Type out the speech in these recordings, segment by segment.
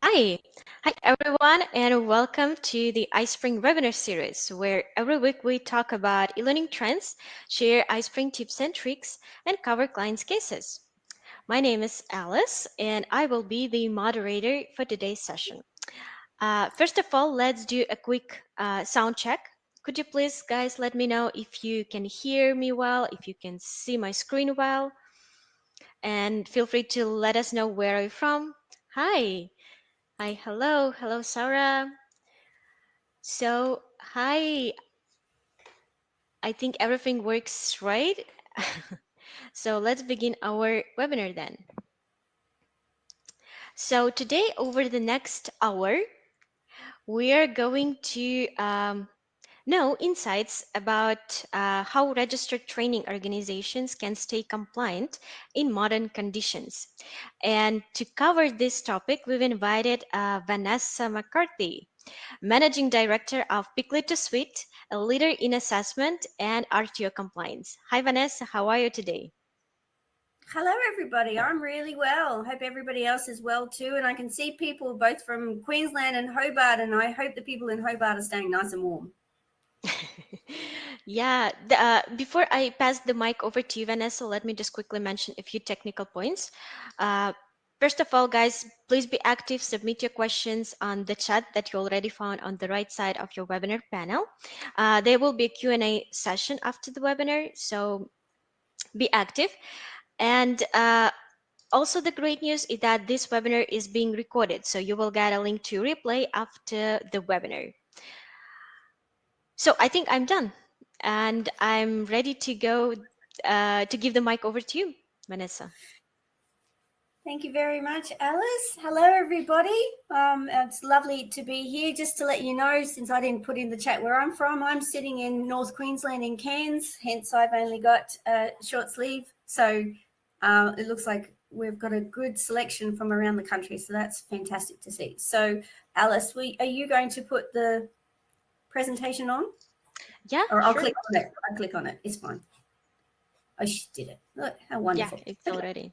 Hi. Hi, everyone, and welcome to the iSpring webinar series, where every week we talk about e-learning trends, share iSpring tips and tricks, and cover clients' cases. My name is Alice, and I will be the moderator for today's session. First of all, let's do a quick sound check. Could you please, guys, let me know if you can hear me well, if you can see my screen well, and feel free to let us know where you're from. Hi. Hi, hello, Sarah. So, hi, I think everything works right. So let's begin our webinar then. So today, over the next hour, we are going to know insights about how registered training organizations can stay compliant in modern conditions. And to cover this topic, we've invited Vanessa McCarthy, Managing Director of Picklito Suite, a leader in assessment and RTO compliance. Hi, Vanessa. How are you today? Hello, everybody. I'm really well. Hope everybody else is well too. And I can see people both from Queensland and Hobart, and I hope the people in Hobart are staying nice and warm. Yeah, before I pass the mic over to you, Vanessa, let me just quickly mention a few technical points. Uh, First of all, guys, please be active. Submit your questions on the chat that you already found on the right side of your webinar panel. There will be a Q&A session after the webinar, so be active. And also, the great news is that this webinar is being recorded, so you will get a link to replay after the webinar. So I think I'm done, and I'm ready to go to give the mic over to you, Vanessa. Thank you very much, Alice. Hello, everybody. It's lovely to be here. Just to let you know, since I didn't put in the chat where I'm from, I'm sitting in North Queensland in Cairns, hence I've only got a short sleeve. So it looks like we've got a good selection from around the country. So that's fantastic to see. So Alice, are you going to put the presentation on? Yeah, Or I'll sure. click on it. I'll click on it. It's fine. Oh, she did it. Look, how wonderful. Yeah, it's already.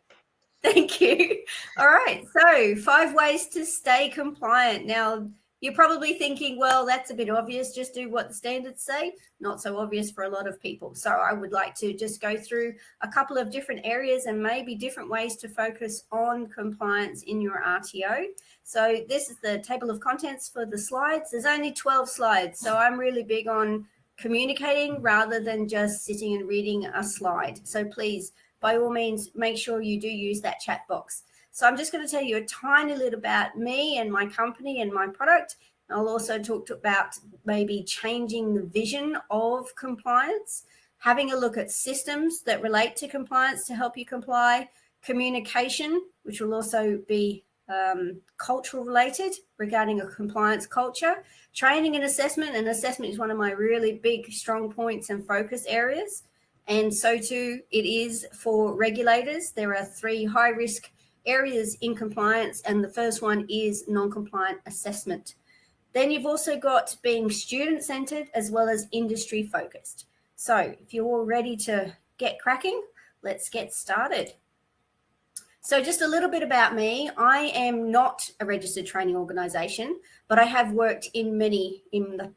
Thank you. All right. So 5 ways to stay compliant. Now, you're probably thinking, well, that's a bit obvious. Just do what the standards say. Not so obvious for a lot of people. So I would like to just go through a couple of different areas and maybe different ways to focus on compliance in your RTO. So this is the table of contents for the slides. There's only 12 slides. So I'm really big on communicating rather than just sitting and reading a slide. So please, by all means, make sure you do use that chat box. So I'm just going to tell you a tiny little about me and my company and my product. I'll also talk about maybe changing the vision of compliance, having a look at systems that relate to compliance to help you comply, communication, which will also be cultural related regarding a compliance culture, training and assessment. And assessment is one of my really big, strong points and focus areas. And so too, it is for regulators. There are 3 high-risk areas in compliance, and the first one is non-compliant assessment. Then you've also got being student-centered as well as industry-focused. So if you're all ready to get cracking, let's get started. So just a little bit about me. I am not a registered training organisation, but I have worked in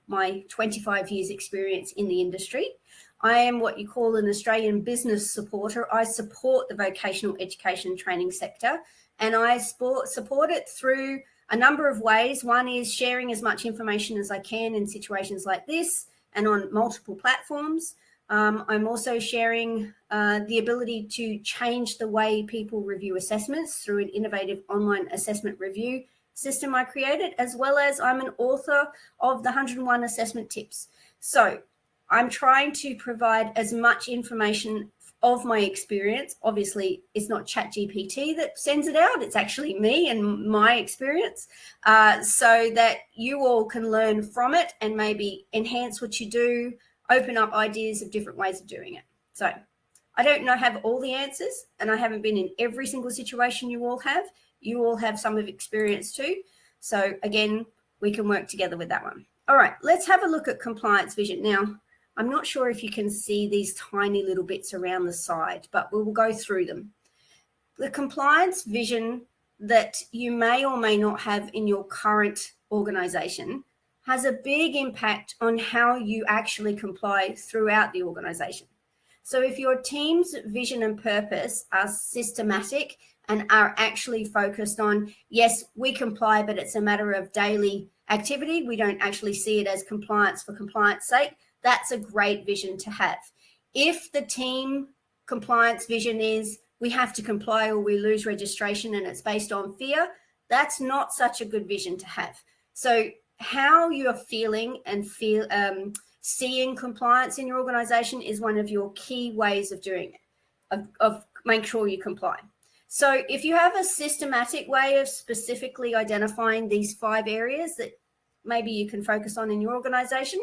my 25 years experience in the industry. I am what you call an Australian business supporter. I support the vocational education training sector, and I support it through a number of ways. One is sharing as much information as I can in situations like this and on multiple platforms. I'm also sharing the ability to change the way people review assessments through an innovative online assessment review system I created, as well as I'm an author of the 101 assessment tips. So I'm trying to provide as much information of my experience. Obviously, it's not ChatGPT that sends it out. It's actually me and my experience, so that you all can learn from it and maybe enhance what you do, open up ideas of different ways of doing it. So I don't have all the answers, and I haven't been in every single situation you all have. You all have some of experience too. So again, we can work together with that one. All right, let's have a look at compliance vision. Now, I'm not sure if you can see these tiny little bits around the side, but we will go through them. The compliance vision that you may or may not have in your current organization has a big impact on how you actually comply throughout the organization. So if your team's vision and purpose are systematic and are actually focused on, yes, we comply, but it's a matter of daily activity, we don't actually see it as compliance for compliance sake, that's a great vision to have. If the team compliance vision is we have to comply or we lose registration and it's based on fear, that's not such a good vision to have. So how you're feeling and seeing compliance in your organization is one of your key ways of doing it, of make sure you comply. So if you have a systematic way of specifically identifying these 5 areas that maybe you can focus on in your organization,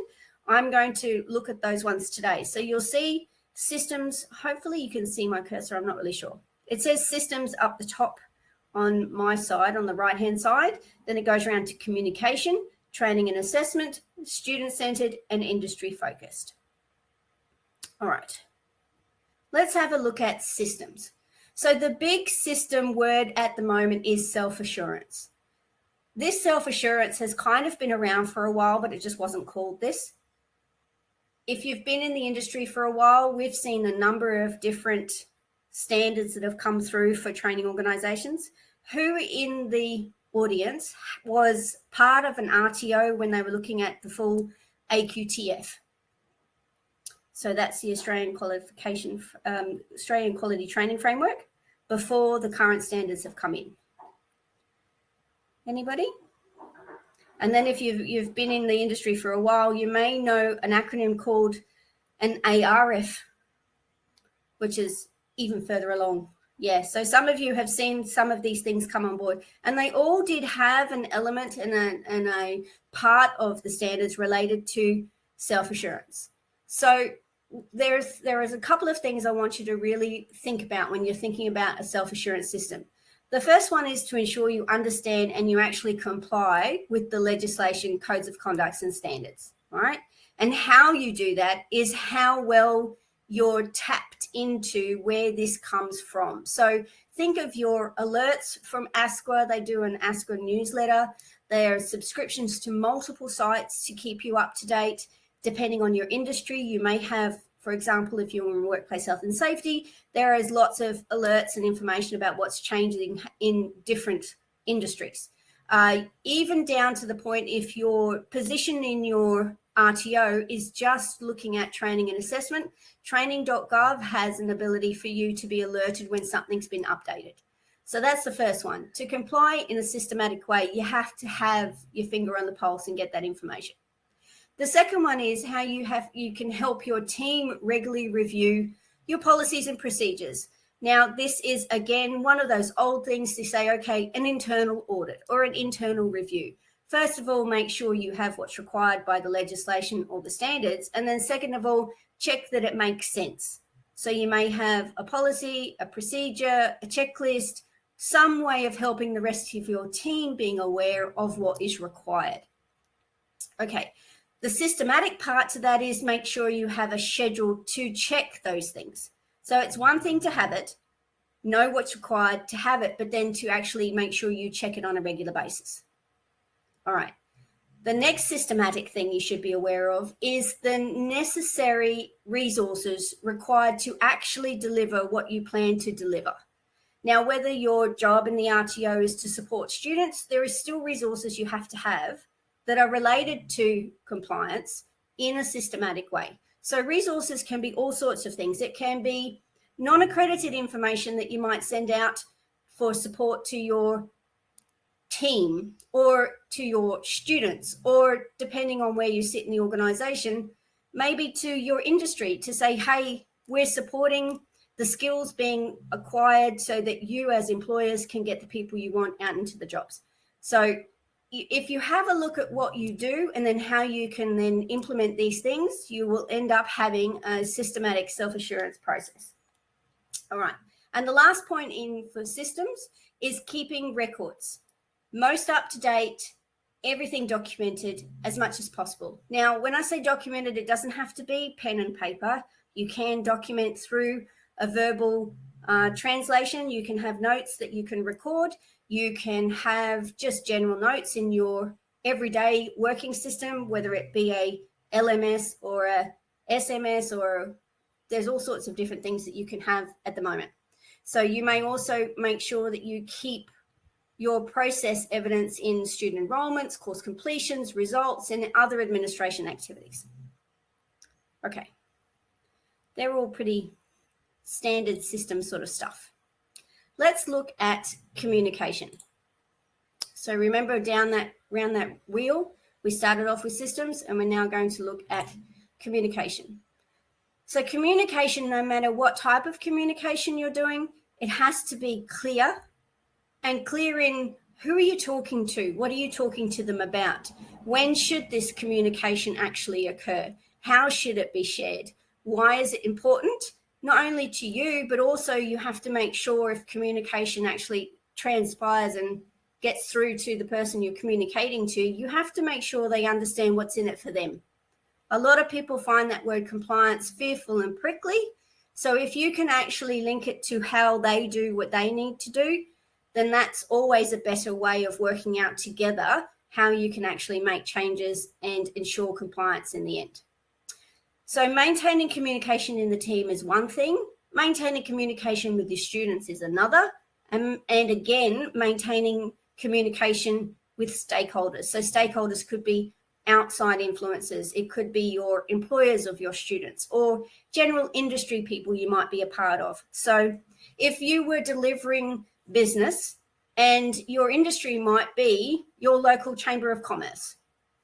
I'm going to look at those ones today. So you'll see systems, hopefully you can see my cursor, I'm not really sure. It says systems up the top on my side, on the right-hand side. Then it goes around to communication, training and assessment, student-centered, and industry-focused. All right, let's have a look at systems. So the big system word at the moment is self-assurance. This self-assurance has kind of been around for a while, but it just wasn't called this. If you've been in the industry for a while, we've seen a number of different standards that have come through for training organizations. Who in the audience was part of an RTO when they were looking at the full AQTF? So that's the Australian Quality Training Framework before the current standards have come in. Anybody? And then if you've been in the industry for a while, you may know an acronym called an ARF, which is even further along. Yeah, so some of you have seen some of these things come on board, and they all did have an element and a part of the standards related to self-assurance. So there is a couple of things I want you to really think about when you're thinking about a self-assurance system. The first one is to ensure you understand and you actually comply with the legislation, codes of conducts and standards, all right? And how you do that is how well you're tapped into where this comes from. So think of your alerts from ASQA. They do an ASQA newsletter. There are subscriptions to multiple sites to keep you up to date. Depending on your industry, you may have, for example, if you're in workplace health and safety, there is lots of alerts and information about what's changing in different industries. Even down to the point if your position in your RTO is just looking at training and assessment, training.gov has an ability for you to be alerted when something's been updated. So that's the first one. To comply in a systematic way, you have to have your finger on the pulse and get that information. The second one is how you can help your team regularly review your policies and procedures. Now, this is, again, one of those old things to say, okay, an internal audit or an internal review. First of all, make sure you have what's required by the legislation or the standards. And then second of all, check that it makes sense. So you may have a policy, a procedure, a checklist, some way of helping the rest of your team being aware of what is required. Okay. The systematic part to that is make sure you have a schedule to check those things. So it's one thing to have it, know what's required to have it, but then to actually make sure you check it on a regular basis. All right. The next systematic thing you should be aware of is the necessary resources required to actually deliver what you plan to deliver. Now, whether your job in the RTO is to support students, there is still resources you have to have that are related to compliance in a systematic way. So resources can be all sorts of things. It can be non-accredited information that you might send out for support to your team or to your students, or depending on where you sit in the organization, maybe to your industry to say, hey, we're supporting the skills being acquired so that you as employers can get the people you want out into the jobs. So if you have a look at what you do and then how you can then implement these things, you will end up having a systematic self-assurance process. All right. And the last point in for systems is keeping records. Most up-to-date everything documented as much as possible. Now, when I say documented, it doesn't have to be pen and paper. You can document through a verbal translation. You can have notes that you can record. You can have just general notes in your everyday working system, whether it be a LMS or a SMS, or there's all sorts of different things that you can have at the moment. So you may also make sure that you keep your process evidence in student enrollments, course completions, results, and other administration activities. Okay, they're all pretty standard system sort of stuff. Let's look at communication. So remember around that wheel, we started off with systems, and we're now going to look at communication. So communication, no matter what type of communication you're doing, it has to be clear, and clear in who are you talking to? What are you talking to them about? When should this communication actually occur? How should it be shared? Why is it important? Not only to you, but also you have to make sure if communication actually transpires and gets through to the person you're communicating to, you have to make sure they understand what's in it for them. A lot of people find that word compliance fearful and prickly. So if you can actually link it to how they do what they need to do, then that's always a better way of working out together how you can actually make changes and ensure compliance in the end. So maintaining communication in the team is one thing, maintaining communication with your students is another, and again, maintaining communication with stakeholders. So stakeholders could be outside influencers, it could be your employers of your students, or general industry people you might be a part of. So if you were delivering business and your industry might be your local chamber of commerce,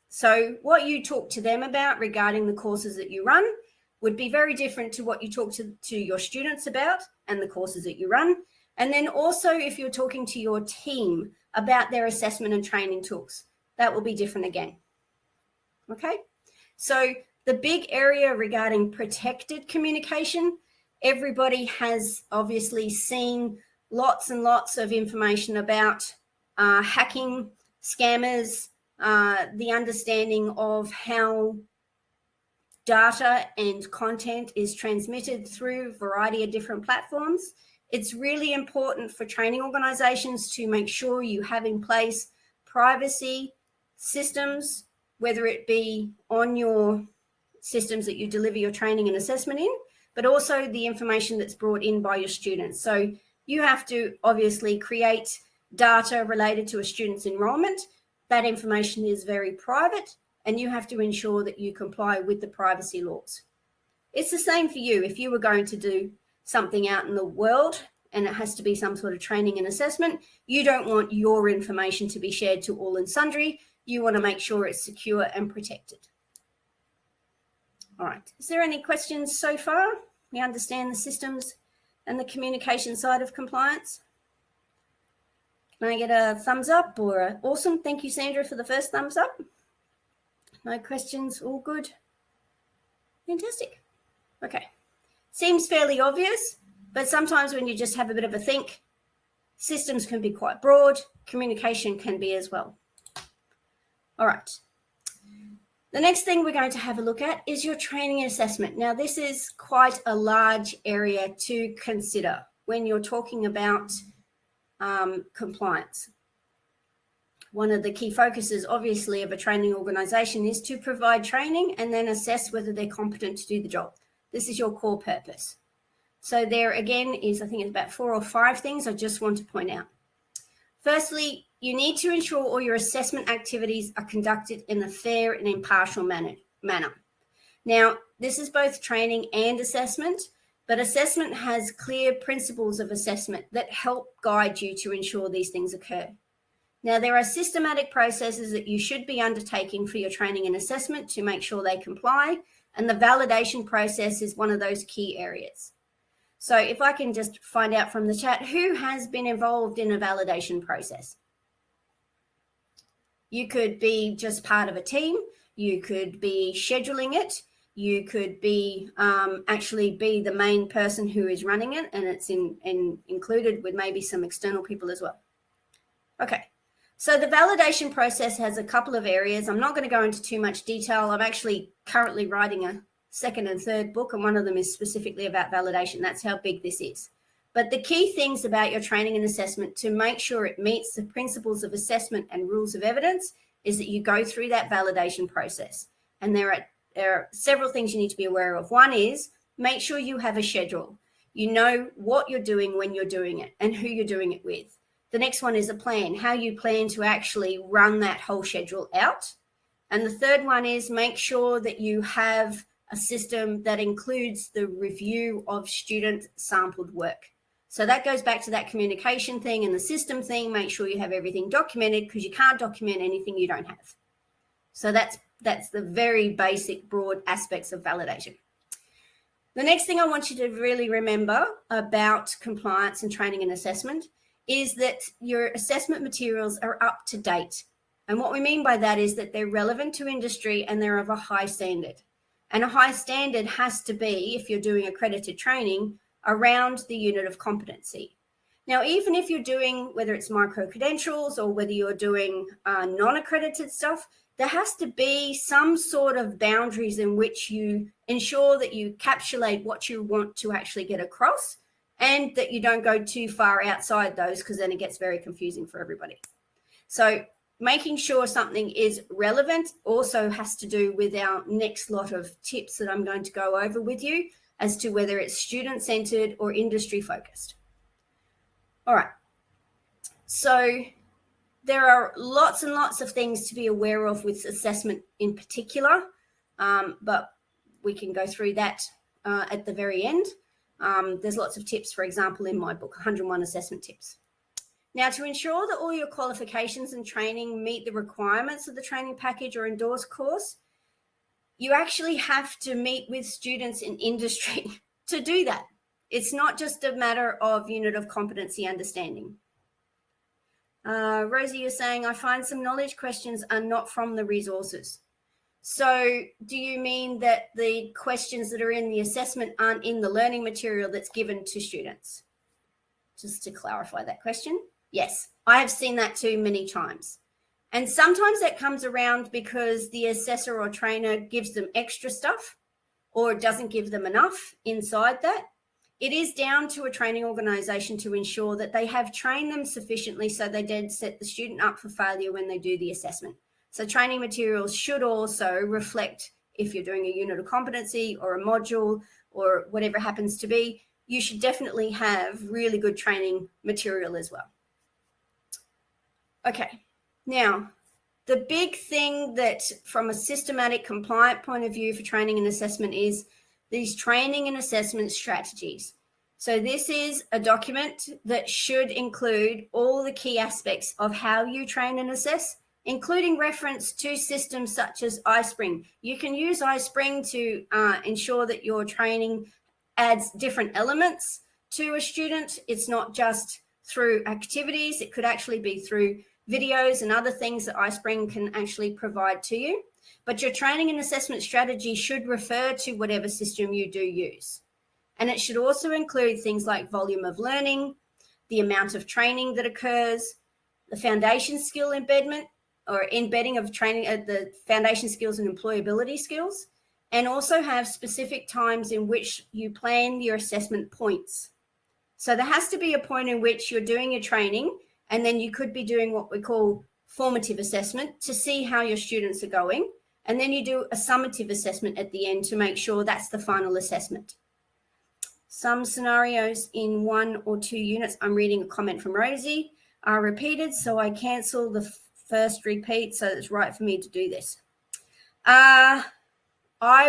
so what you talk to them about regarding the courses that you run would be very different to what you talk to your students about and the courses that you run. And then also if you're talking to your team about their assessment and training tools, that will be different again. Okay, so the big area regarding protected communication, everybody has obviously seen lots and lots of information about hacking, scammers, the understanding of how data and content is transmitted through a variety of different platforms. It's really important for training organizations to make sure you have in place privacy systems, whether it be on your systems that you deliver your training and assessment in, but also the information that's brought in by your students. So you have to obviously create data related to a student's enrollment. That information is very private, and you have to ensure that you comply with the privacy laws. It's the same for you. If you were going to do something out in the world and it has to be some sort of training and assessment, you don't want your information to be shared to all and sundry. You want to make sure it's secure and protected. All right, is there any questions so far? We understand the systems and the communication side of compliance. Can I get a thumbs up or a awesome? Thank you, Sandra, for the first thumbs up. No questions, all good. Fantastic. Okay, seems fairly obvious, but sometimes when you just have a bit of a think, systems can be quite broad, communication can be as well. All right. The next thing we're going to have a look at is your training and assessment. Now, this is quite a large area to consider when you're talking about compliance. One of the key focuses, obviously, of a training organization is to provide training and then assess whether they're competent to do the job. This is your core purpose. So there again is, I think it's about 4 or 5 things I just want to point out. Firstly, you need to ensure all your assessment activities are conducted in a fair and impartial manner. Now, this is both training and assessment, but assessment has clear principles of assessment that help guide you to ensure these things occur. Now, there are systematic processes that you should be undertaking for your training and assessment to make sure they comply, and the validation process is one of those key areas. So if I can just find out from the chat, who has been involved in a validation process? You could be just part of a team, you could be scheduling it, you could be actually be the main person who is running it, and it's included with maybe some external people as well. Okay, So the validation process has a couple of areas. I'm not going to go into too much detail. I'm actually currently writing a second and third book, and one of them is specifically about validation. That's how big this is. But the key things about your training and assessment to make sure it meets the principles of assessment and rules of evidence is that you go through that validation process. And there are several things you need to be aware of. One is make sure you have a schedule. You know what you're doing when you're doing it and who you're doing it with. The next one is a plan, how you plan to actually run that whole schedule out. And the third one is make sure that you have a system that includes the review of student sampled work. So that goes back to that communication thing and the system thing. Make sure you have everything documented, because you can't document anything you don't have. So that's the very basic, broad aspects of validation. The next thing I want you to really remember about compliance and training and assessment is that your assessment materials are up to date. And what we mean by that is that they're relevant to industry and they're of a high standard. And a high standard has to be, if you're doing accredited training, around the unit of competency. Now, even if you're doing, whether it's micro-credentials or whether you're doing non-accredited stuff, there has to be some sort of boundaries in which you ensure that you encapsulate what you want to actually get across, and that you don't go too far outside those, because then it gets very confusing for everybody. So making sure something is relevant also has to do with our next lot of tips that I'm going to go over with you as to whether it's student-centered or industry-focused. All right. So there are lots and lots of things to be aware of with assessment in particular, but we can go through that at the very end. There's lots of tips, for example, in my book, 101 Assessment Tips. Now, to ensure that all your qualifications and training meet the requirements of the training package or endorsed course, you actually have to meet with students in industry to do that. It's not just a matter of unit of competency understanding. Rosie, you're saying, I find some knowledge questions are not from the resources. So do you mean that the questions that are in the assessment aren't in the learning material that's given to students? Just to clarify that question. Yes, I have seen that too many times. And sometimes that comes around because the assessor or trainer gives them extra stuff or doesn't give them enough inside that. It is down to a training organisation to ensure that they have trained them sufficiently so they don't set the student up for failure when they do the assessment. So training materials should also reflect, if you're doing a unit of competency or a module or whatever it happens to be, you should definitely have really good training material as well. Okay, now the big thing that from a systematic compliant point of view for training and assessment is these training and assessment strategies. So this is a document that should include all the key aspects of how you train and assess, including reference to systems such as iSpring. You can use iSpring to ensure that your training adds different elements to a student. It's not just through activities. It could actually be through videos and other things that iSpring can actually provide to you. But your training and assessment strategy should refer to whatever system you do use. And it should also include things like volume of learning, the amount of training that occurs, the foundation skill embedment or embedding of training, the foundation skills and employability skills, and also have specific times in which you plan your assessment points. So there has to be a point in which you're doing your training, and then you could be doing what we call formative assessment to see how your students are going. And then you do a summative assessment at the end to make sure that's the final assessment. Some scenarios in 1 or 2 units, I'm reading a comment from Rosie, are repeated. So I cancel the first repeat. So it's right for me to do this. I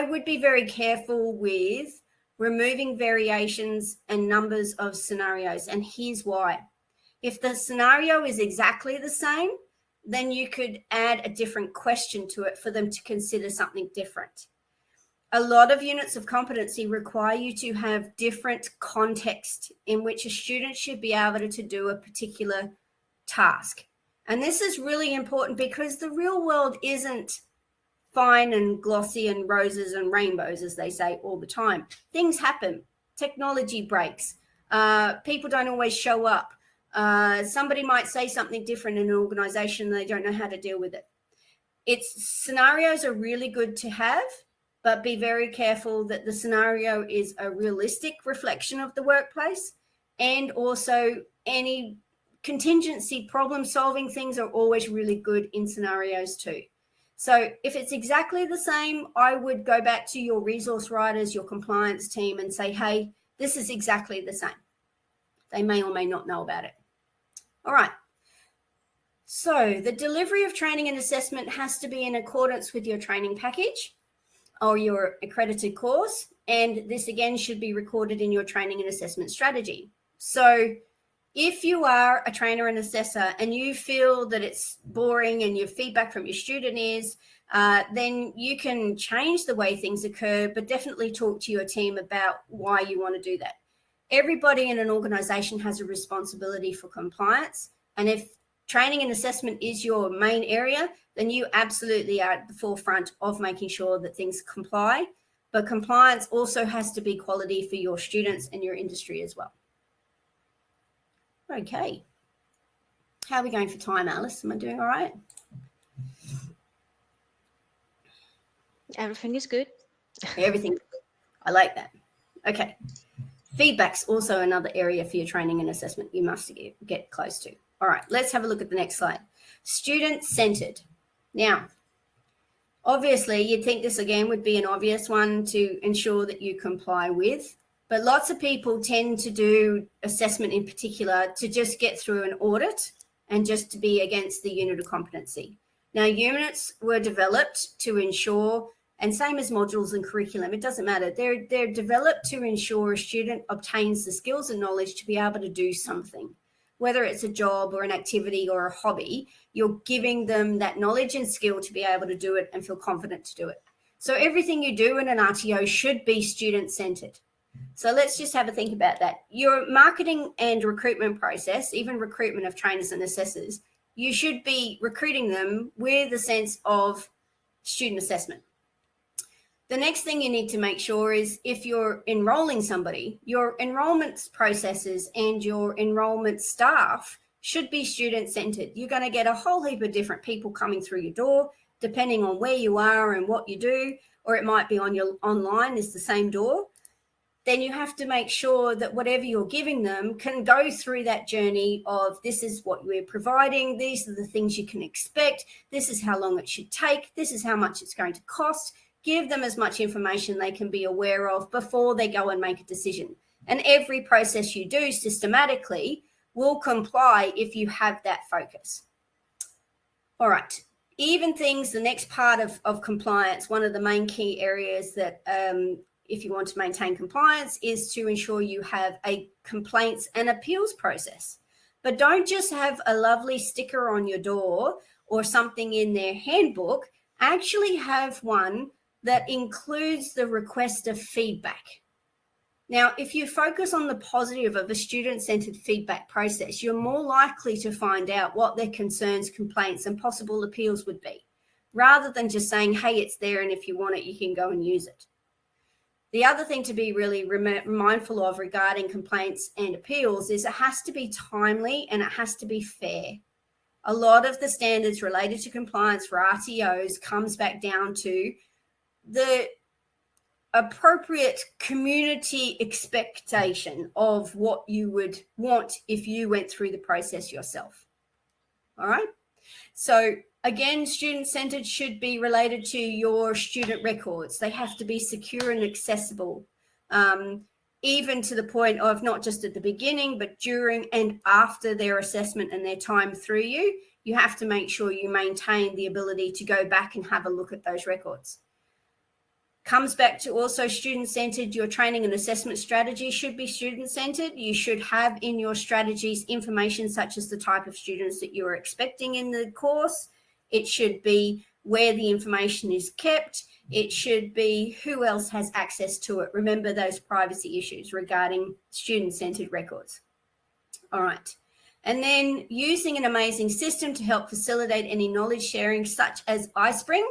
would be very careful with removing variations and numbers of scenarios. And here's why. If the scenario is exactly the same, then you could add a different question to it for them to consider something different. A lot of units of competency require you to have different context in which a student should be able to do a particular task. And this is really important because the real world isn't fine and glossy and roses and rainbows, as they say all the time. Things happen. Technology breaks. People don't always show up. Somebody might say something different in an organization and they don't know how to deal with it. Scenarios are really good to have, but be very careful that the scenario is a realistic reflection of the workplace, and also any contingency problem solving things are always really good in scenarios too. So if it's exactly the same, I would go back to your resource writers, your compliance team, and say, hey, this is exactly the same. They may or may not know about it. All right. So the delivery of training and assessment has to be in accordance with your training package or your accredited course. And this again should be recorded in your training and assessment strategy. So if you are a trainer and assessor and you feel that it's boring and your feedback from your student is, then you can change the way things occur, but definitely talk to your team about why you want to do that. Everybody in an organization has a responsibility for compliance. And if training and assessment is your main area, then you absolutely are at the forefront of making sure that things comply. But compliance also has to be quality for your students and your industry as well. Okay. How are we going for time, Alice? Am I doing all right? Everything is good. Everything. I like that. Okay. Feedback's also another area for your training and assessment you must get close to. All right, let's have a look at the next slide. Student-centered. Now, obviously, you'd think this again would be an obvious one to ensure that you comply with, but lots of people tend to do assessment in particular to just get through an audit and just to be against the unit of competency. Now, units were developed to ensure, and same as modules and curriculum, it doesn't matter. They're developed to ensure a student obtains the skills and knowledge to be able to do something. Whether it's a job or an activity or a hobby, you're giving them that knowledge and skill to be able to do it and feel confident to do it. So everything you do in an RTO should be student-centered. So let's just have a think about that. Your marketing and recruitment process, even recruitment of trainers and assessors, you should be recruiting them with a sense of student assessment. The next thing you need to make sure is if you're enrolling somebody, your enrollment processes and your enrollment staff should be student-centered. You're going to get a whole heap of different people coming through your door, depending on where you are and what you do, or it might be on your online is the same door. Then you have to make sure that whatever you're giving them can go through that journey of this is what we're providing, these are the things you can expect, this is how long it should take, this is how much it's going to cost. Give them as much information they can be aware of before they go and make a decision. And every process you do systematically will comply if you have that focus. All right. Even things, the next part of compliance, one of the main key areas that if you want to maintain compliance is to ensure you have a complaints and appeals process. But don't just have a lovely sticker on your door or something in their handbook. Actually have one that includes the request of feedback. Now, if you focus on the positive of a student-centered feedback process, you're more likely to find out what their concerns, complaints, and possible appeals would be, rather than just saying, hey, it's there, and if you want it, you can go and use it. The other thing to be really mindful of regarding complaints and appeals is it has to be timely and it has to be fair. A lot of the standards related to compliance for RTOs comes back down to the appropriate community expectation of what you would want if you went through the process yourself. All right. So again, student-centered should be related to your student records. They have to be secure and accessible, even to the point of not just at the beginning, but during and after their assessment and their time through you. You have to make sure you maintain the ability to go back and have a look at those records. Comes back to also student-centered. Your training and assessment strategy should be student-centered. You should have in your strategies information such as the type of students that you are expecting in the course. It should be where the information is kept. It should be who else has access to it. Remember those privacy issues regarding student-centered records. All right. And then using an amazing system to help facilitate any knowledge sharing such as iSpring.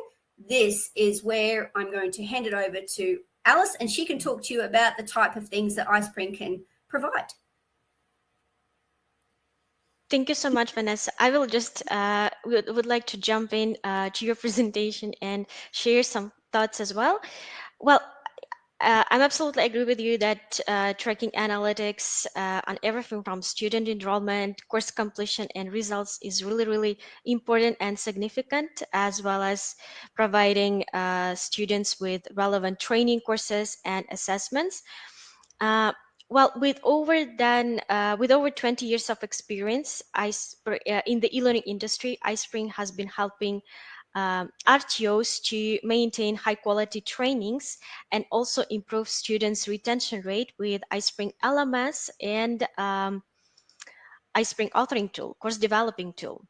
This is where I'm going to hand it over to Alice, and she can talk to you about the type of things that iSpring can provide. Thank you so much, Vanessa. I will just would like to jump in to your presentation and share some thoughts as well. Well, I'm absolutely agree with you that tracking analytics on everything from student enrollment, course completion, and results is really, really important and significant, as well as providing students with relevant training courses and assessments. Uh, well, with over 20 years of experience, in the e-learning industry, iSpring has been helping RTOs to maintain high quality trainings and also improve students' retention rate with iSpring LMS and iSpring authoring tool, course developing tool.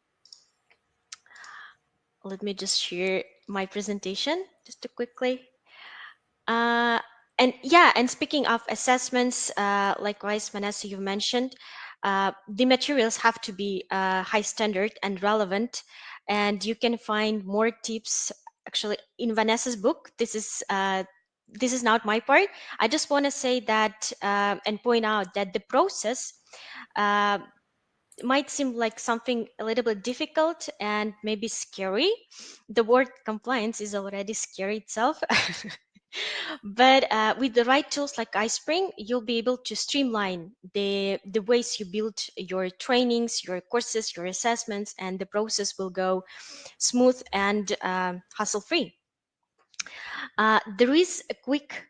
Let me just share my presentation just to quickly. Uh, and yeah, and speaking of assessments, likewise, Vanessa, you mentioned the materials have to be high standard and relevant, and you can find more tips actually in Vanessa's book. This is not my part. I just want to say that and point out that the process uh, might seem like something a little bit difficult and maybe scary. The word compliance is already scary itself. But with the right tools like iSpring, you'll be able to streamline the ways you build your trainings, your courses, your assessments, and the process will go smooth and hassle-free. There is a quick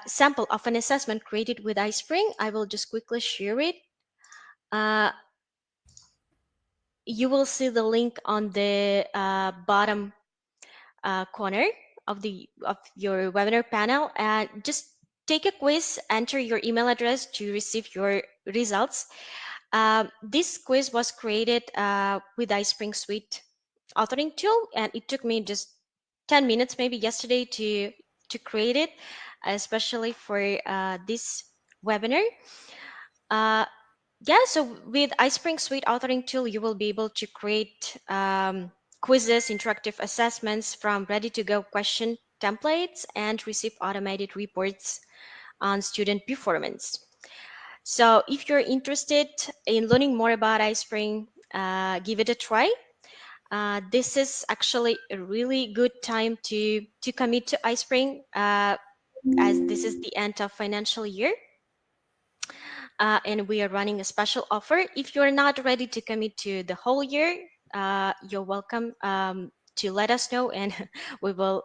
sample of an assessment created with iSpring. I will just quickly share it. Uh, you will see the link on the bottom corner of your webinar panel, and just take a quiz, enter your email address to receive your results. This quiz was created with iSpring Suite authoring tool, and it took me just 10 minutes maybe yesterday to create it, especially for this webinar. uh, yeah, so with iSpring Suite authoring tool, you will be able to create quizzes, interactive assessments from ready-to-go question templates and receive automated reports on student performance. So if you're interested in learning more about iSpring, give it a try. This is actually a really good time to commit to iSpring, as this is the end of financial year, and we are running a special offer. If you're not ready to commit to the whole year, you're welcome to let us know, and we will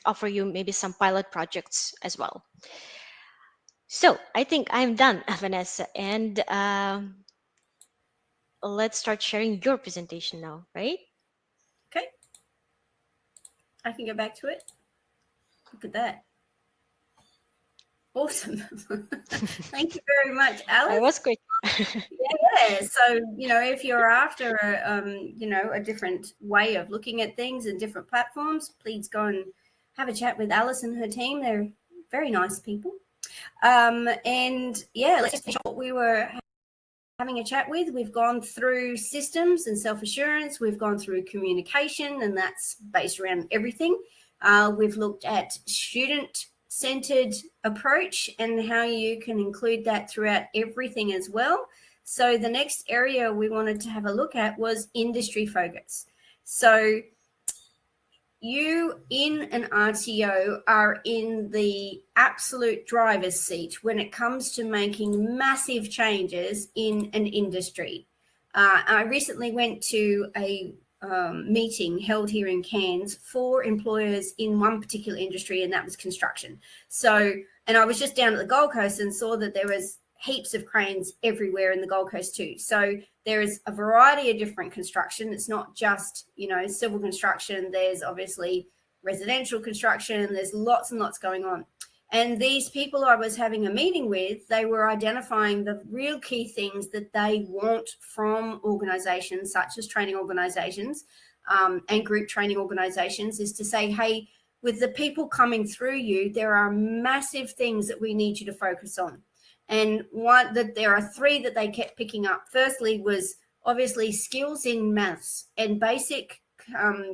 offer you maybe some pilot projects as well. So I think I'm done, Vanessa, and let's start sharing your presentation now, right? Okay, I can go back to it. Look at that. Awesome. Thank you very much, I Alice. was quick. Yeah. So, if you're after a different way of looking at things and different platforms, please go and have a chat with Alice and her team. They're very nice people. And yeah, let's just finish what we were having a chat with. We've gone through systems and self-assurance. We've gone through communication, and that's based around everything. We've looked at student-centered approach and how you can include that throughout everything as well. So the next area we wanted to have a look at was industry focus. So you in an RTO are in the absolute driver's seat when it comes to making massive changes in an industry. I recently went to a meeting held here in Cairns for employers in one particular industry, and that was construction. So, and I was just down at the Gold Coast and saw that there was heaps of cranes everywhere in the Gold Coast too. So there is a variety of different construction. It's not just, civil construction. There's obviously residential construction. There's lots and lots going on. And these people I was having a meeting with, they were identifying the real key things that they want from organizations, such as training organizations and group training organizations, is to say, hey, with the people coming through you, there are massive things that we need you to focus on. And one that there are three that they kept picking up. Firstly was obviously skills in maths and basic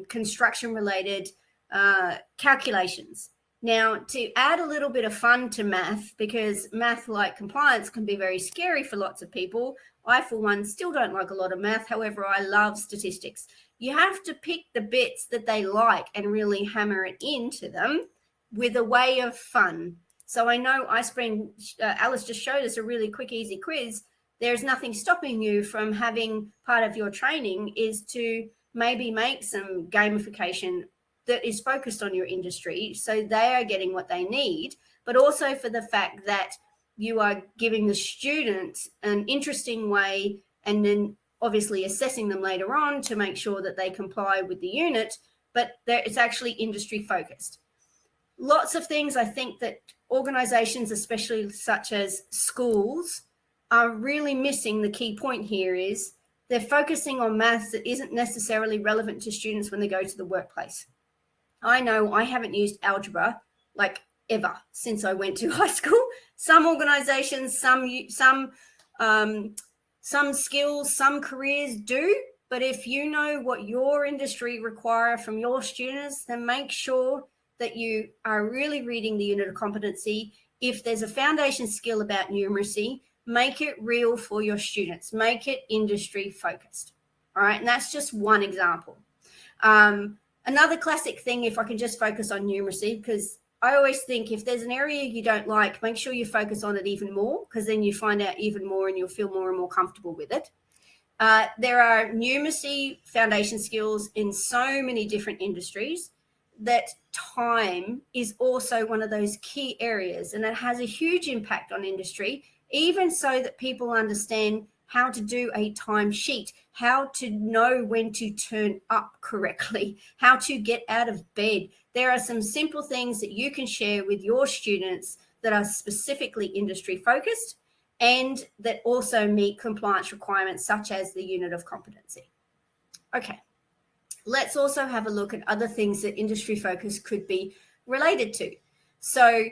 construction related calculations. Now, to add a little bit of fun to math, because math, like compliance, can be very scary for lots of people. I, for one, still don't like a lot of math. However, I love statistics. You have to pick the bits that they like and really hammer it into them with a way of fun. So I know iSpring, Alice just showed us a really quick, easy quiz. There's nothing stopping you from having part of your training is to maybe make some gamification that is focused on your industry, so they are getting what they need, but also for the fact that you are giving the students an interesting way and then obviously assessing them later on to make sure that they comply with the unit, but it's actually industry focused. Lots of things I think that organizations, especially such as schools, are really missing. The key point here is they're focusing on maths that isn't necessarily relevant to students when they go to the workplace. I know I haven't used algebra like ever since I went to high school. Some organizations, some skills, some careers do, but if you know what your industry require from your students, then make sure that you are really reading the unit of competency. If there's a foundation skill about numeracy, make it real for your students, make it industry focused. All right, and that's just one example. Another classic thing, if I can just focus on numeracy, because I always think if there's an area you don't like, make sure you focus on it even more, because then you find out even more and you'll feel more and more comfortable with it. There are numeracy foundation skills in so many different industries that time is also one of those key areas, and it has a huge impact on industry, even so that people understand how to do a timesheet, how to know when to turn up correctly, how to get out of bed. There are some simple things that you can share with your students that are specifically industry focused and that also meet compliance requirements such as the unit of competency. Okay, let's also have a look at other things that industry focus could be related to. So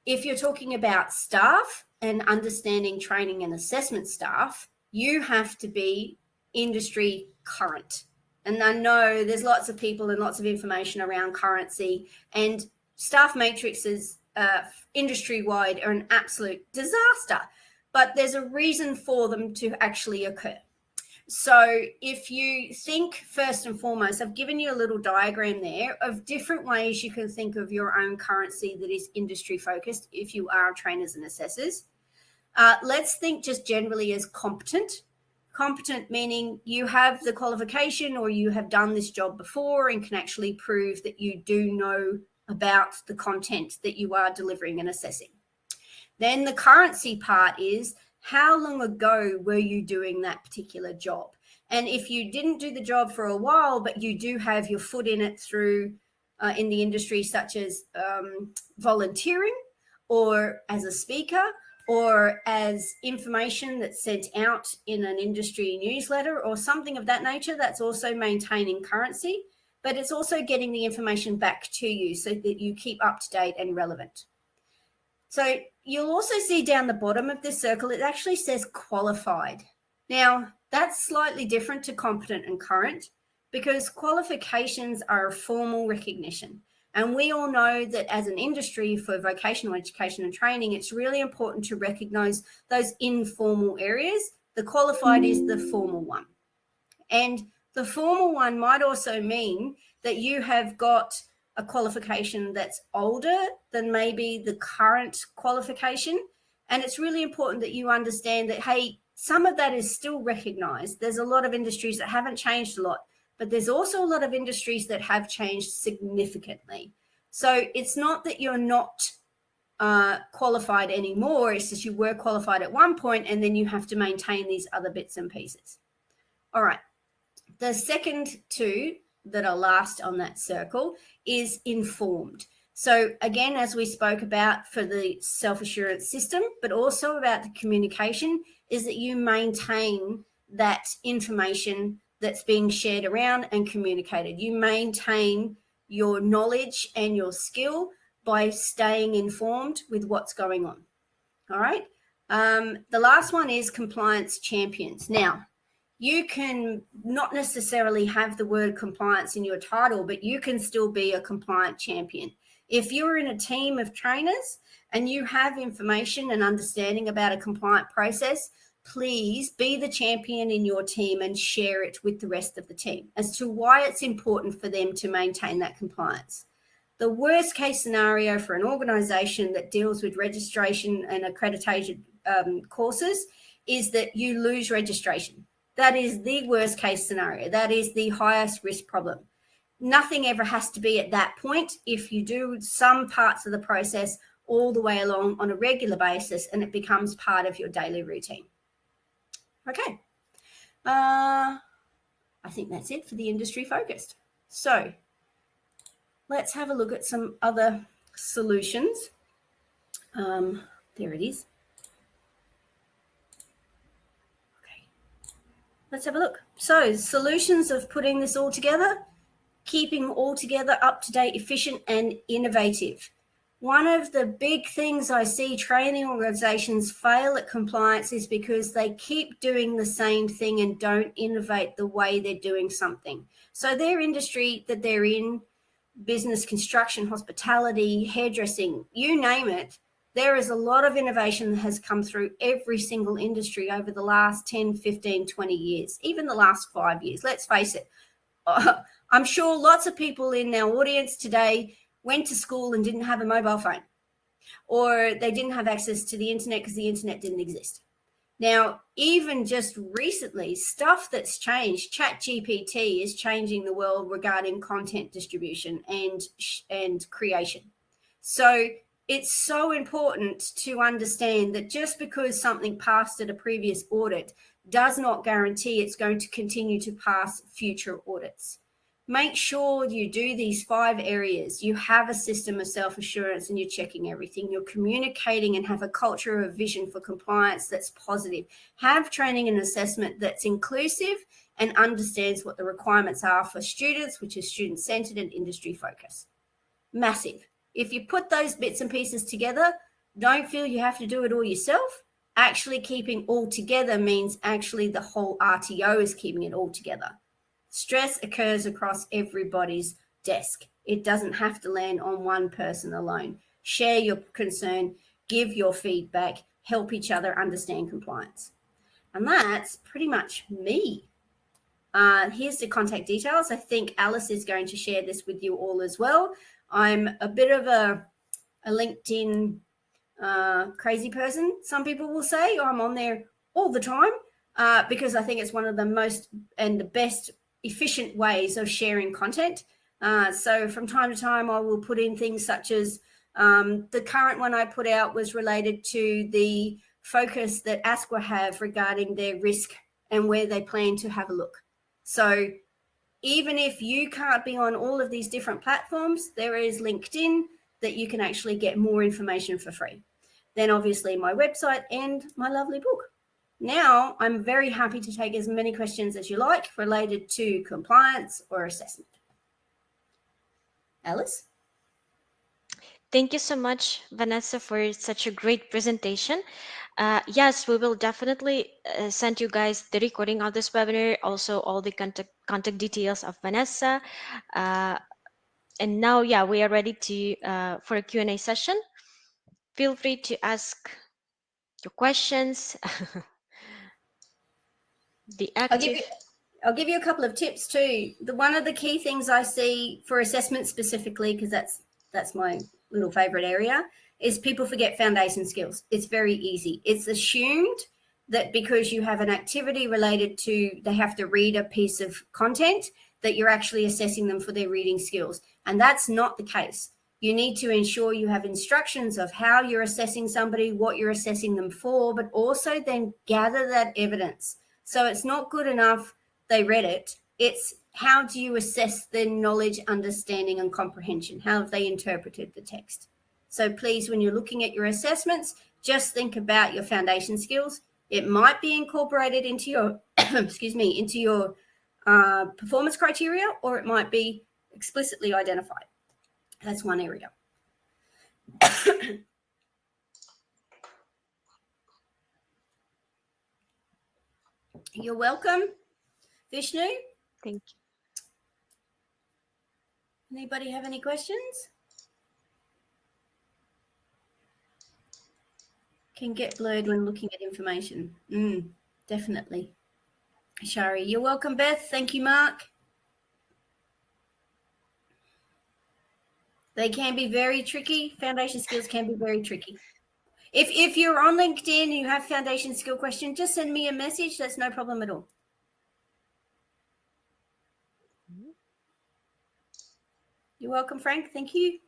if you're talking about staff and understanding training and assessment staff, you have to be industry current. And I know there's lots of people and lots of information around currency, and staff matrices industry-wide are an absolute disaster, but there's a reason for them to actually occur. So if you think first and foremost, I've given you a little diagram there of different ways you can think of your own currency that is industry focused if you are trainers and assessors. Let's think just generally as competent. Competent meaning you have the qualification or you have done this job before and can actually prove that you do know about the content that you are delivering and assessing. Then the currency part is how long ago were you doing that particular job? And if you didn't do the job for a while, but you do have your foot in it through in the industry, such as volunteering or as a speaker or as information that's sent out in an industry newsletter or something of that nature, that's also maintaining currency, but it's also getting the information back to you so that you keep up to date and relevant. So you'll also see down the bottom of this circle, it actually says qualified. Now, that's slightly different to competent and current because qualifications are a formal recognition. And we all know that as an industry for vocational education and training, it's really important to recognize those informal areas. The qualified is the formal one. And the formal one might also mean that you have got a qualification that's older than maybe the current qualification. And it's really important that you understand that, hey, some of that is still recognized. There's a lot of industries that haven't changed a lot, but there's also a lot of industries that have changed significantly. So it's not that you're not qualified anymore. It's just you were qualified at one point and then you have to maintain these other bits and pieces. All right. The second two that are last on that circle is informed. So again, as we spoke about for the self-assurance system, but also about the communication, is that you maintain that information that's being shared around and communicated. You maintain your knowledge and your skill by staying informed with what's going on. All right. The last one is compliance champions. Now, you can not necessarily have the word compliance in your title, but you can still be a compliant champion. If you're in a team of trainers and you have information and understanding about a compliant process, please be the champion in your team and share it with the rest of the team as to why it's important for them to maintain that compliance. The worst case scenario for an organisation that deals with registration and accreditation courses is that you lose registration. That is the worst case scenario. That is the highest risk problem. Nothing ever has to be at that point if you do some parts of the process all the way along on a regular basis and it becomes part of your daily routine. Okay. I think that's it for the industry focused. So let's have a look at some other solutions. There it is. Okay. Let's have a look. So solutions of putting this all together, keeping all together up to date, efficient and innovative. One of the big things I see training organizations fail at compliance is because they keep doing the same thing and don't innovate the way they're doing something. So their industry that they're in, business, construction, hospitality, hairdressing, you name it, there is a lot of innovation that has come through every single industry over the last 10, 15, 20 years, even the last 5 years. Let's face it. I'm sure lots of people in our audience today went to school and didn't have a mobile phone, or they didn't have access to the internet because the internet didn't exist. Now, even just recently, stuff that's changed, ChatGPT is changing the world regarding content distribution and creation. So it's so important to understand that just because something passed at a previous audit does not guarantee it's going to continue to pass future audits. Make sure you do these 5 areas. You have a system of self-assurance and you're checking everything. You're communicating and have a culture of vision for compliance that's positive. Have training and assessment that's inclusive and understands what the requirements are for students, which is student-centered and industry focused. Massive. If you put those bits and pieces together, don't feel you have to do it all yourself. Actually keeping all together means actually the whole RTO is keeping it all together. Stress occurs across everybody's desk. It doesn't have to land on one person alone. Share your concern, give your feedback, help each other understand compliance. And that's pretty much me. Here's the contact details. I think Alice is going to share this with you all as well. I'm a bit of a LinkedIn crazy person, some people will say. I'm on there all the time because I think it's one of the most and the best efficient ways of sharing content. So from time to time, I will put in things such as the current one I put out was related to the focus that ASQA have regarding their risk and where they plan to have a look. So even if you can't be on all of these different platforms, there is LinkedIn that you can actually get more information for free. Then obviously my website and my lovely book. Now, I'm very happy to take as many questions as you like related to compliance or assessment. Alice? Thank you so much, Vanessa, for such a great presentation. Yes, we will definitely send you guys the recording of this webinar, also all the contact details of Vanessa. And now, yeah, we are ready to for a Q&A session. Feel free to ask your questions. The active. I'll give you a couple of tips too. One of the key things I see for assessment specifically, because that's my little favorite area, is people forget foundation skills. It's very easy. It's assumed that because you have an activity related to they have to read a piece of content, that you're actually assessing them for their reading skills. And that's not the case. You need to ensure you have instructions of how you're assessing somebody, what you're assessing them for, but also then gather that evidence. So it's not good enough they read it. It's how do you assess their knowledge, understanding, and comprehension? How have they interpreted the text? So please, when you're looking at your assessments, just think about your foundation skills. It might be incorporated into your, into your performance criteria, or it might be explicitly identified. That's one area. You're welcome, Vishnu. Thank you. Anybody have any questions? can get blurred when looking at information. Definitely. Shari, you're welcome, Beth. Thank you, Mark. They can be very tricky. Foundation skills can be very tricky. If you're on LinkedIn and you have foundation skill question, just send me a message. That's no problem at all. You're welcome, Frank. Thank you.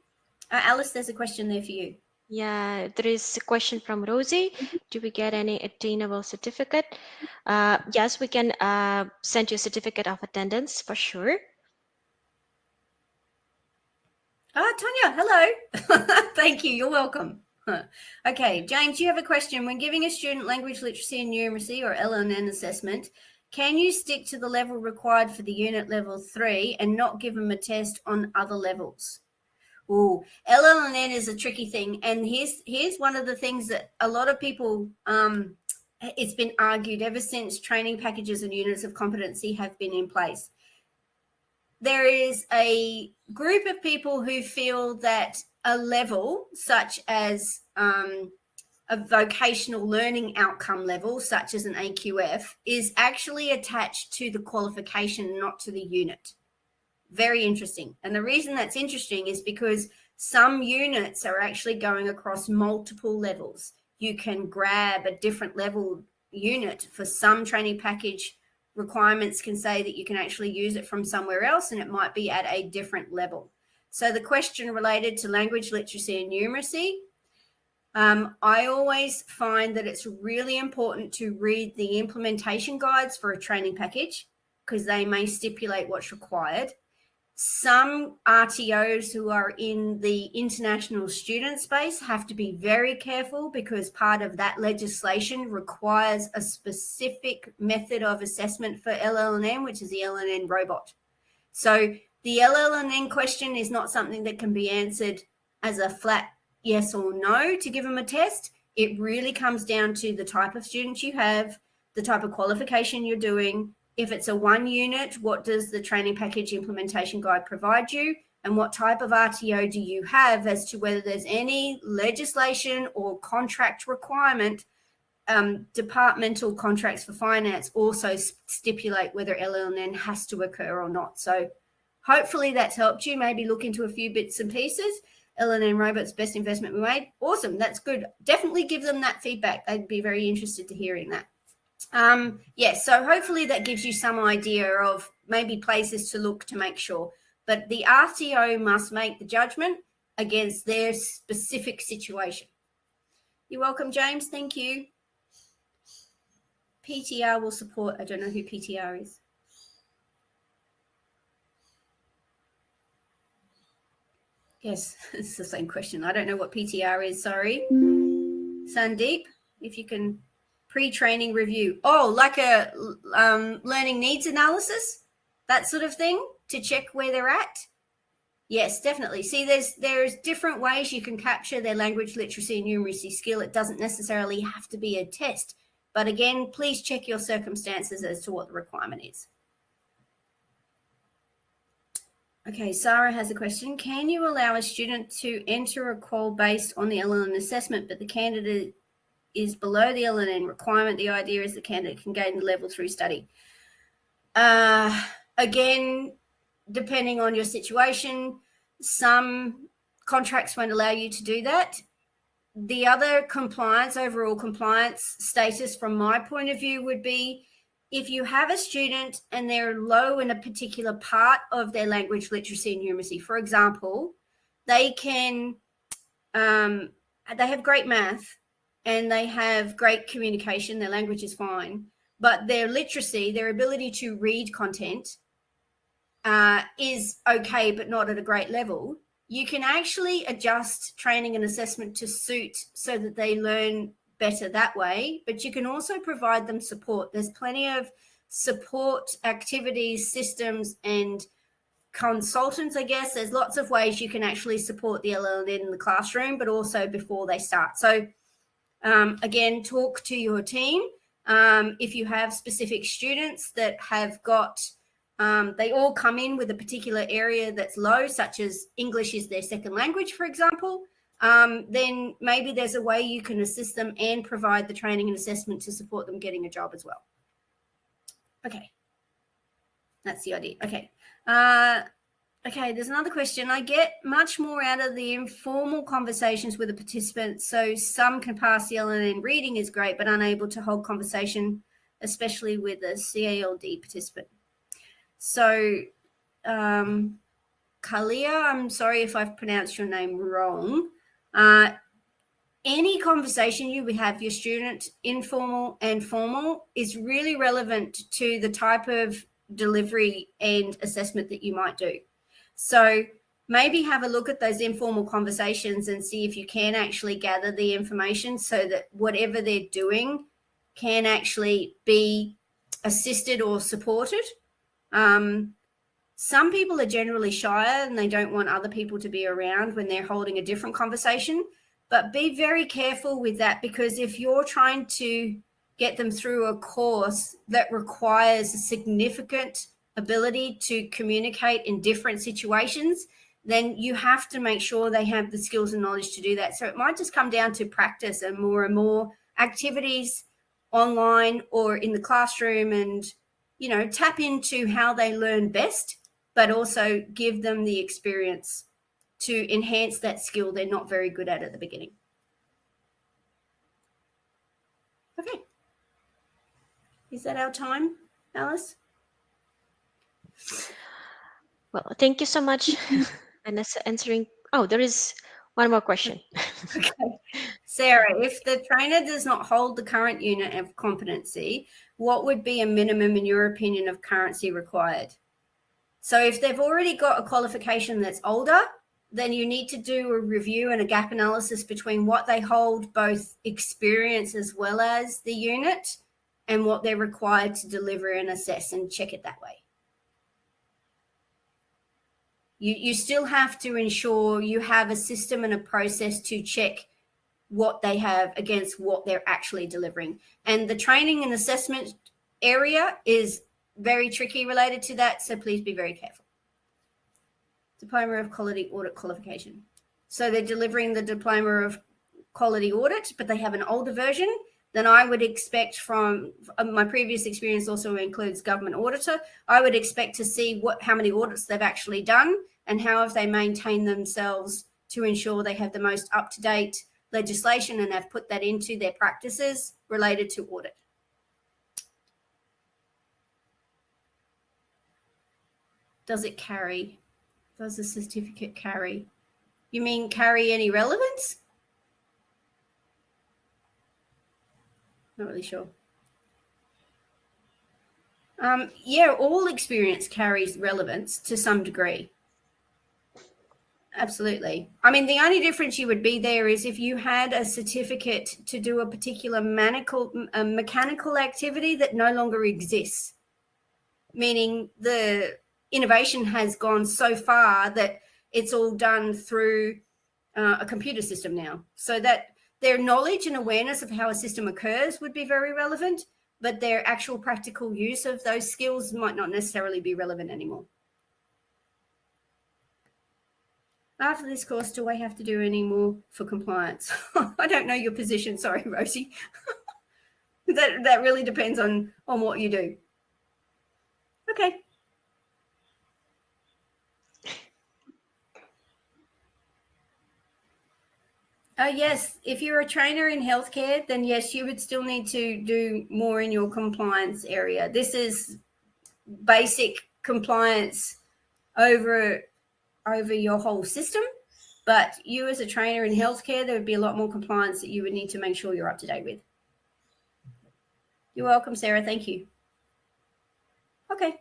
Alice, there's a question there for you. Yeah, there is a question from Rosie. Do we get any attainable certificate? Yes, we can send you a certificate of attendance for sure. Tanya, hello. Thank you. You're welcome. Okay, James, you have a question. When giving a student language literacy and numeracy or LLN assessment, can you stick to the level required for the unit level 3 and not give them a test on other levels? Oh, LLN is a tricky thing. And here's one of the things that a lot of people, it's been argued ever since training packages and units of competency have been in place. There is a group of people who feel that a level such as a vocational learning outcome level, such as an AQF, is actually attached to the qualification, not to the unit. Very interesting. And the reason that's interesting is because some units are actually going across multiple levels. You can grab a different level unit for some training package. Requirements can say that you can actually use it from somewhere else, and it might be at a different level. So the question related to language literacy and numeracy, I always find that it's really important to read the implementation guides for a training package because they may stipulate what's required. Some RTOs who are in the international student space have to be very careful because part of that legislation requires a specific method of assessment for LLN, which is the LLN robot. So the LLN question is not something that can be answered as a flat yes or no to give them a test. It really comes down to the type of student you have, the type of qualification you're doing. If it's a 1 unit, what does the training package implementation guide provide you? And what type of RTO do you have as to whether there's any legislation or contract requirement? Departmental contracts for finance also stipulate whether LLN has to occur or not. So hopefully that's helped you. Maybe look into a few bits and pieces. LLN robots, best investment we made. Awesome. That's good. Definitely give them that feedback. They'd be very interested to hearing that. Yes, so hopefully that gives you some idea of maybe places to look to make sure. But the RTO must make the judgment against their specific situation. You're welcome, James. Thank you. PTR will support. I don't know who PTR is. Yes, it's the same question. I don't know what PTR is. Sorry. Sandeep, if you can. Pre-training review. Oh, like a learning needs analysis, that sort of thing to check where they're at. Yes, definitely. See, there's different ways you can capture their language literacy and numeracy skill. It doesn't necessarily have to be a test. But again, please check your circumstances as to what the requirement is. Okay, Sarah has a question. Can you allow a student to enter a call based on the LLN assessment, but the candidate is below the LLN requirement? The idea is the candidate can gain the level through study. Again, depending on your situation, some contracts won't allow you to do that. The other compliance, overall compliance status from my point of view would be if you have a student and they're low in a particular part of their language literacy and numeracy, for example, they have great math and they have great communication, their language is fine, but their literacy, their ability to read content is okay, but not at a great level. You can actually adjust training and assessment to suit so that they learn better that way, but you can also provide them support. There's plenty of support activities, systems, and consultants, I guess. There's lots of ways you can actually support the LLN in the classroom, but also before they start. So again, talk to your team. If you have specific students that have got, they all come in with a particular area that's low, such as English is their second language, for example, then maybe there's a way you can assist them and provide the training and assessment to support them getting a job as well. Okay, that's the idea. Okay. Okay, there's another question. I get much more out of the informal conversations with the participants. So some can pass the LNN reading is great, but unable to hold conversation, especially with a CALD participant. So, Kalia, I'm sorry if I've pronounced your name wrong. Any conversation you have your student, informal and formal, is really relevant to the type of delivery and assessment that you might do. So maybe have a look at those informal conversations and see if you can actually gather the information so that whatever they're doing can actually be assisted or supported. Some people are generally shy and they don't want other people to be around when they're holding a different conversation, but be very careful with that, because if you're trying to get them through a course that requires a significant ability to communicate in different situations, then you have to make sure they have the skills and knowledge to do that. So it might just come down to practice and more activities online or in the classroom, and tap into how they learn best, but also give them the experience to enhance that skill they're not very good at the beginning. Okay. Is that our time, Alice? Well, thank you so much, Vanessa, answering. Oh, there is one more question. Okay. Sarah, if the trainer does not hold the current unit of competency, what would be a minimum, in your opinion, of currency required? So if they've already got a qualification that's older, then you need to do a review and a gap analysis between what they hold, both experience as well as the unit, and what they're required to deliver and assess, and check it that way. You still have to ensure you have a system and a process to check what they have against what they're actually delivering. And the training and assessment area is very tricky related to that, so please be very careful. Diploma of Quality Audit qualification. So they're delivering the Diploma of Quality Audit, but they have an older version. Then I would expect, from my previous experience also includes government auditor, I would expect to see how many audits they've actually done and how have they maintained themselves to ensure they have the most up-to-date legislation and have put that into their practices related to audit. Does it carry? Does the certificate carry? You mean carry any relevance? Not really sure. Yeah, all experience carries relevance to some degree. Absolutely. I mean, the only difference you would be there is if you had a certificate to do a particular mechanical activity that no longer exists, meaning the innovation has gone so far that it's all done through a computer system now. So that their knowledge and awareness of how a system occurs would be very relevant, but their actual practical use of those skills might not necessarily be relevant anymore. After this course, do I have to do any more for compliance? I don't know your position. Sorry, Rosie. that really depends on what you do. Okay. Yes, if you're a trainer in healthcare, then yes, you would still need to do more in your compliance area. This is basic compliance over your whole system, but you as a trainer in healthcare, there would be a lot more compliance that you would need to make sure you're up to date with. You're welcome, Sarah. Thank you. Okay.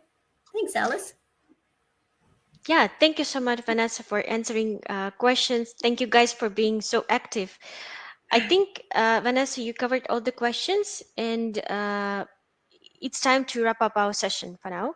Thanks, Alice. Yeah, thank you so much, Vanessa, for answering questions. Thank you guys for being so active. I think, Vanessa, you covered all the questions, and it's time to wrap up our session for now.